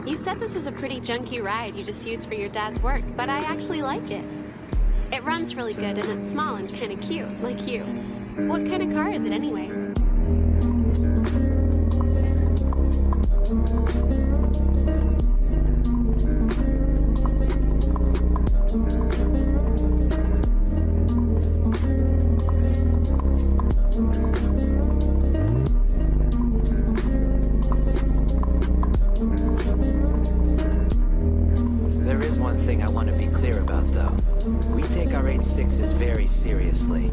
You said this was a pretty junky ride you just used for your dad's work, but I actually like it. It runs really good and it's small and kind of cute, like you. What kind of car is it anyway? There is one thing I want to be clear about, though. We take our ae86s very seriously.